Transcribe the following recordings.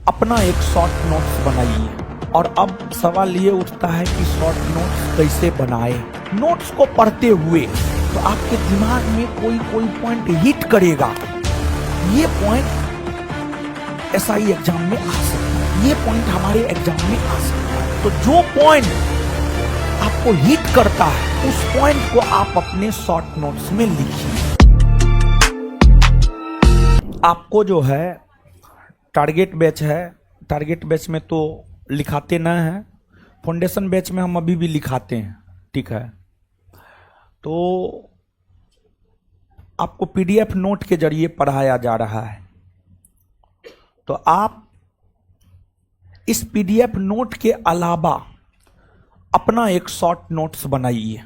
अपना एक short notes बनाइए। और अब सवाल ये उठता है कि शॉर्ट नोट्स कैसे बनाए। नोट्स को पढ़ते हुए तो आपके दिमाग में कोई पॉइंट हिट करेगा। ये पॉइंट एसआई एग्जाम में आ सकता है, ये पॉइंट हमारे एग्जाम में आ सकता है। तो जो पॉइंट आपको हिट करता है उस पॉइंट को आप अपने शॉर्ट नोट्स में लिखिए। आपको जो है टारगेट बैच है, टारगेट बैच में तो लिखाते न हैं, फाउंडेशन बैच में हम अभी भी लिखाते हैं, ठीक है। तो आपको पीडीएफ नोट के जरिए पढ़ाया जा रहा है। तो आप इस पीडीएफ नोट के अलावा अपना एक शॉर्ट नोट्स बनाइए,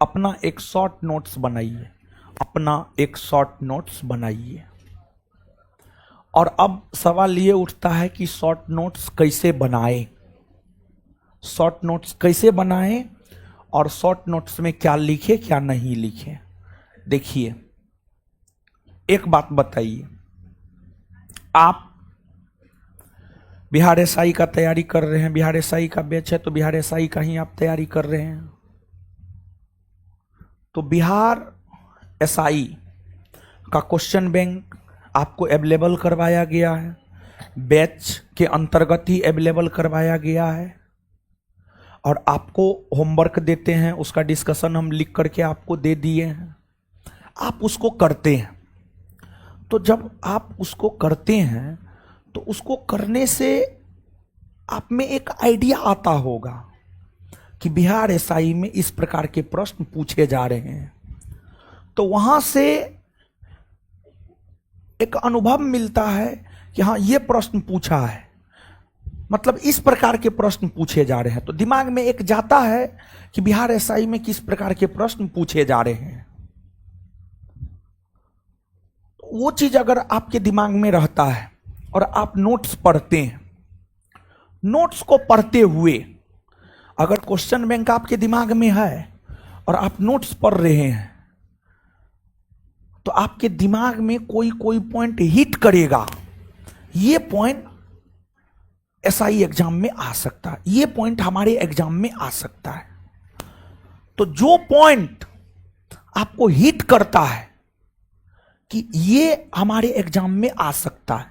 अपना एक शॉर्ट नोट्स बनाइए, अपना एक शॉर्ट नोट्स बनाइए। और अब सवाल ये उठता है कि शॉर्ट नोट्स कैसे बनाएं, शॉर्ट नोट्स कैसे बनाएं और शॉर्ट नोट्स में क्या लिखे क्या नहीं लिखे। देखिए, एक बात बताइए, आप बिहार एसआई का तैयारी कर रहे हैं, बिहार एसआई का बैच है तो बिहार एसआई का ही आप तैयारी कर रहे हैं। तो बिहार एसआई का क्वेश्चन बैंक आपको अवेलेबल करवाया गया है, बैच के अंतर्गत ही अवेलेबल करवाया गया है। और आपको होमवर्क देते हैं, उसका डिस्कशन हम लिख करके आपको दे दिए हैं, आप उसको करते हैं। तो जब आप उसको करते हैं तो उसको करने से आप में एक आइडिया आता होगा कि बिहार एसआई में इस प्रकार के प्रश्न पूछे जा रहे हैं। तो वहां से एक अनुभव मिलता है कि हाँ, ये प्रश्न पूछा है, मतलब इस प्रकार के प्रश्न पूछे जा रहे हैं। तो दिमाग में एक जाता है कि बिहार एसआई में किस प्रकार के प्रश्न पूछे जा रहे हैं। वो चीज अगर आपके दिमाग में रहता है और आप नोट्स पढ़ते हैं, नोट्स को पढ़ते हुए अगर क्वेश्चन बैंक आपके दिमाग में है और आप नोट्स पढ़ रहे हैं तो आपके दिमाग में कोई पॉइंट हिट करेगा। ये पॉइंट एसआई एग्जाम में आ सकता है, ये पॉइंट हमारे एग्जाम में आ सकता है। तो जो पॉइंट आपको हिट करता है कि ये हमारे एग्जाम में आ सकता है,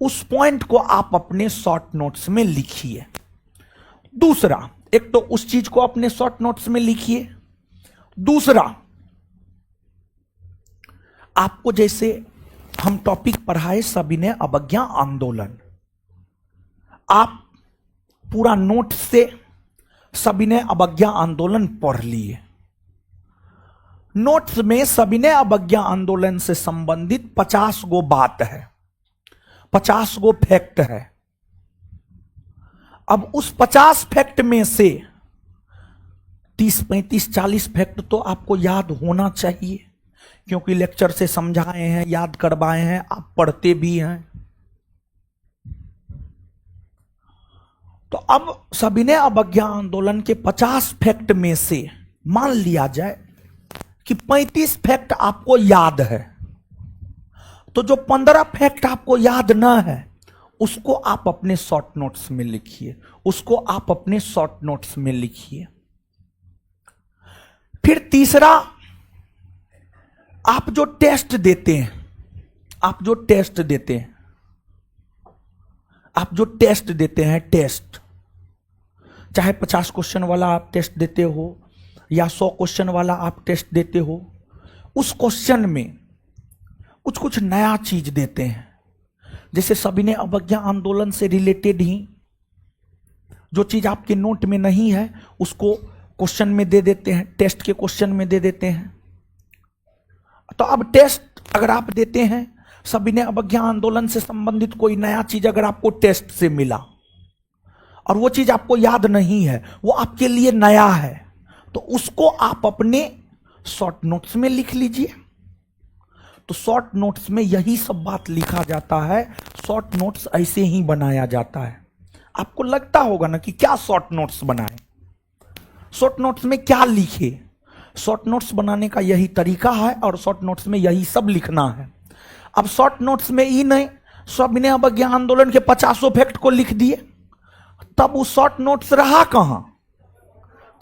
उस पॉइंट को आप अपने शॉर्ट नोट्स में लिखिए। दूसरा, एक तो उस चीज को अपने शॉर्ट नोट्स में लिखिए। दूसरा, आपको जैसे हम टॉपिक पढ़ाए सविनय अवज्ञा आंदोलन, आप पूरा नोट से सविनय अवज्ञा आंदोलन पढ़ लिए। नोट्स में सविनय अवज्ञा आंदोलन से संबंधित 50 गो बात है, 50 गो फैक्ट है। अब उस 50 फैक्ट में से 30, 35, 40 फैक्ट तो आपको याद होना चाहिए, क्योंकि लेक्चर से समझाए हैं, याद करवाए हैं, आप पढ़ते भी हैं। तो अब सविनय अवज्ञा आंदोलन के 50 फैक्ट में से मान लिया जाए कि 35 फैक्ट आपको याद है, तो जो 15 फैक्ट आपको याद ना है उसको आप अपने शॉर्ट नोट्स में लिखिए, उसको आप अपने शॉर्ट नोट्स में लिखिए। फिर तीसरा, आप जो टेस्ट देते हैं, आप जो टेस्ट देते हैं, आप जो टेस्ट देते हैं, टेस्ट चाहे 50 क्वेश्चन वाला आप टेस्ट देते हो या 100 क्वेश्चन वाला आप टेस्ट देते हो, उस क्वेश्चन में कुछ कुछ नया चीज देते हैं। जैसे सविनय अवज्ञा आंदोलन से रिलेटेड ही जो चीज आपके नोट में नहीं है उसको क्वेश्चन में दे देते हैं, टेस्ट के क्वेश्चन में दे देते हैं। तो अब टेस्ट अगर आप देते हैं, सविनय अवज्ञा आंदोलन से संबंधित कोई नया चीज अगर आपको टेस्ट से मिला और वो चीज आपको याद नहीं है, वो आपके लिए नया है, तो उसको आप अपने शॉर्ट नोट्स में लिख लीजिए। तो शॉर्ट नोट्स में यही सब बात लिखा जाता है, शॉर्ट नोट्स ऐसे ही बनाया जाता है। आपको लगता होगा ना कि क्या शॉर्ट नोट्स बनाए, शॉर्ट नोट्स में क्या लिखे। शॉर्ट नोट्स बनाने का यही तरीका है और शॉर्ट नोट्स में यही सब लिखना है। अब शॉर्ट नोट्स में ही नहीं सविनय अवज्ञा आंदोलन के 50 फैक्ट को लिख दिए, तब वो शॉर्ट नोट्स रहा कहां?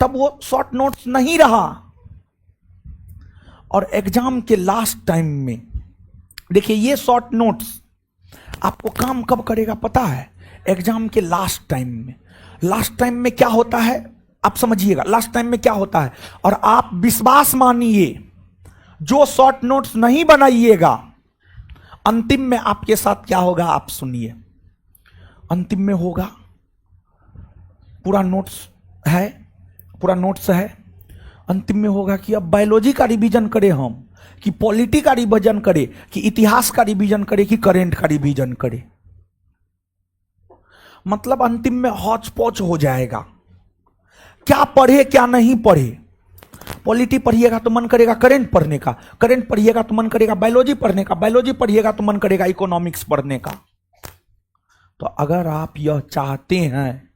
तब वो शॉर्ट नोट्स नहीं रहा। और एग्जाम के लास्ट टाइम में देखिए, ये शॉर्ट नोट्स आपको काम कब करेगा पता है? एग्जाम के लास्ट टाइम में। लास्ट टाइम में क्या होता है आप समझिएगा, लास्ट टाइम में क्या होता है। और आप विश्वास मानिए, जो शॉर्ट नोट्स नहीं बनाइएगा, अंतिम में आपके साथ क्या होगा आप सुनिए। अंतिम में होगा, पूरा नोट्स है, पूरा नोट्स है, अंतिम में होगा कि अब बायोलॉजी का रिवीजन करें हम, कि पॉलिटी का रिवीजन करें, कि इतिहास का रिवीजन करें, कि करेंट का रिवीजन करें। मतलब अंतिम में हौच पौच हो जाएगा, क्या पढ़े क्या नहीं पढ़े। पॉलिटी पढ़िएगा तो मन करेगा करेंट पढ़ने का, करेंट पढ़िएगा तो मन करेगा बायोलॉजी पढ़ने का, बायोलॉजी पढ़िएगा तो मन करेगा इकोनॉमिक्स पढ़ने का। तो अगर आप यह चाहते हैं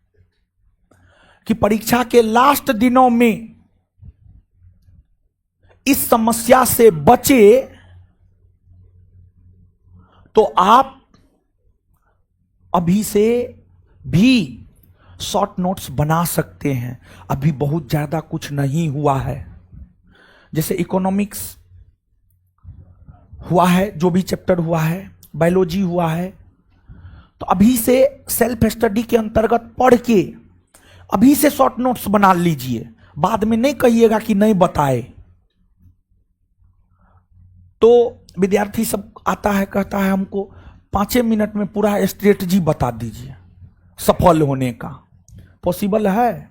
कि परीक्षा के लास्ट दिनों में इस समस्या से बचे, तो आप अभी से भी शॉर्ट नोट्स बना सकते हैं। अभी बहुत ज्यादा कुछ नहीं हुआ है। जैसे इकोनॉमिक्स हुआ है, जो भी चैप्टर हुआ है, बायोलॉजी हुआ है, तो अभी से सेल्फ स्टडी के अंतर्गत पढ़ के अभी से शॉर्ट नोट्स बना लीजिए। बाद में नहीं कहिएगा कि नहीं बताए। तो विद्यार्थी सब आता है, कहता है हमको 5 मिनट में पूरा स्ट्रेटजी बता दीजिए सफल होने का। पॉसिबल है?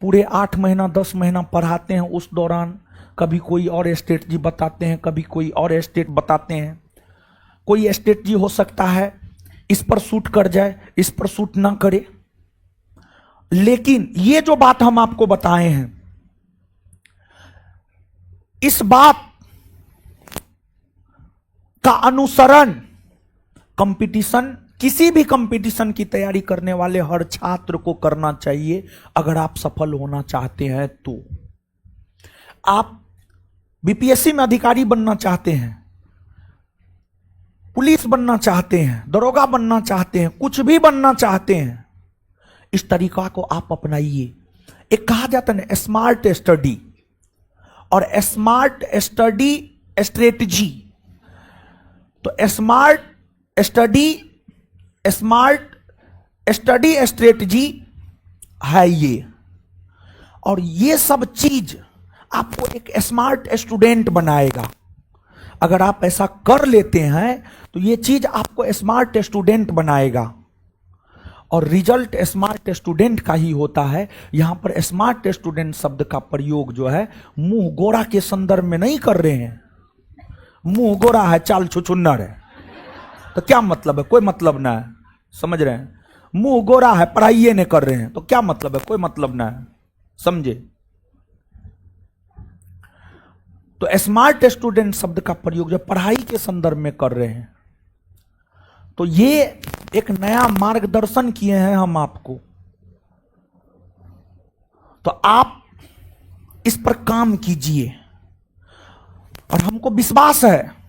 पूरे 8 महीना 10 महीना पढ़ाते हैं, उस दौरान कभी कोई और स्ट्रेटजी बताते हैं, कभी कोई और स्टेट बताते हैं। कोई स्ट्रेटजी हो सकता है इस पर सूट कर जाए, इस पर सूट ना करे, लेकिन ये जो बात हम आपको बताए हैं, इस बात का अनुसरण कंपटीशन, किसी भी कंपटीशन की तैयारी करने वाले हर छात्र को करना चाहिए। अगर आप सफल होना चाहते हैं तो आप बीपीएससी में अधिकारी बनना चाहते हैं, पुलिस बनना चाहते हैं, दरोगा बनना चाहते हैं, कुछ भी बनना चाहते हैं, इस तरीका को आप अपनाइए। एक कहा जाता है स्मार्ट स्टडी और स्मार्ट स्टडी स्ट्रेटजी। तो स्मार्ट स्टडी स्ट्रेटजी है ये, और ये सब चीज आपको एक स्मार्ट स्टूडेंट बनाएगा। अगर आप ऐसा कर लेते हैं तो ये चीज आपको स्मार्ट स्टूडेंट बनाएगा, और रिजल्ट स्मार्ट स्टूडेंट का ही होता है। यहां पर स्मार्ट स्टूडेंट शब्द का प्रयोग जो है मुंह गोरा के संदर्भ में नहीं कर रहे हैं। मुंह गोरा है, चाल छुछुन्नर है, तो क्या मतलब है? कोई मतलब ना है, समझ रहे हैं? मुंह गोरा है, पढ़ाई नहीं कर रहे हैं, तो क्या मतलब है? कोई मतलब ना है, समझे? तो स्मार्ट स्टूडेंट शब्द का प्रयोग जब पढ़ाई के संदर्भ में कर रहे हैं, तो ये एक नया मार्गदर्शन किए हैं हम आपको। तो आप इस पर काम कीजिए, और हमको विश्वास है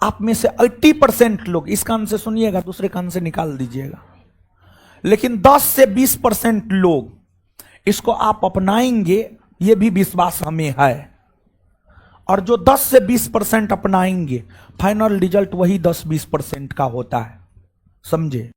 आप में से 80% लोग, इस कान से सुनिएगा, दूसरे कान से निकाल दीजिएगा, लेकिन 10 से 20% लोग इसको आप अपनाएंगे, ये भी विश्वास हमें है। और जो 10 से 20% अपनाएंगे, फाइनल रिजल्ट वही 10-20% का होता है, समझे?